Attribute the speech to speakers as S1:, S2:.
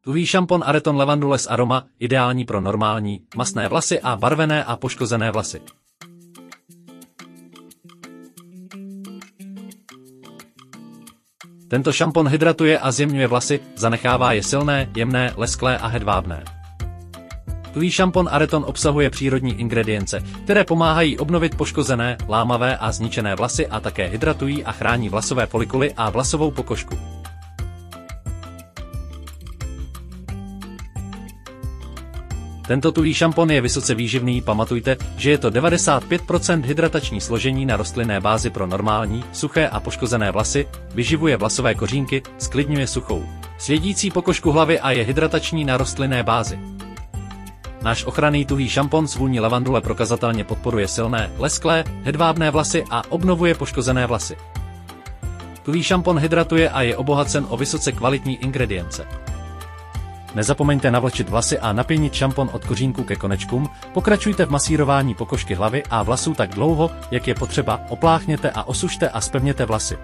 S1: Tuhý šampon Areton Lavandule s Aroma, ideální pro normální, mastné vlasy a barvené a poškozené vlasy. Tento šampon hydratuje a zjemňuje vlasy, zanechává je silné, jemné, lesklé a hedvábné. Tuhý šampon Areton obsahuje přírodní ingredience, které pomáhají obnovit poškozené, lámavé a zničené vlasy a také hydratují a chrání vlasové folikuly a vlasovou pokožku. Tento tuhý šampon je vysoce výživný, pamatujte, že je to 95% hydratační složení na rostlinné bázi pro normální, suché a poškozené vlasy, vyživuje vlasové kořínky, zklidňuje suchou, svědící pokožku hlavy a je hydratační na rostlinné bázi. Náš ochranný tuhý šampon s vůní lavandule prokazatelně podporuje silné, lesklé, hedvábné vlasy a obnovuje poškozené vlasy. Tuhý šampon hydratuje a je obohacen o vysoce kvalitní ingredience. Nezapomeňte navlčit vlasy a napěnit šampon od kořínku ke konečkům, pokračujte v masírování pokožky hlavy a vlasů tak dlouho, jak je potřeba, opláchněte a osušte a zpevněte vlasy.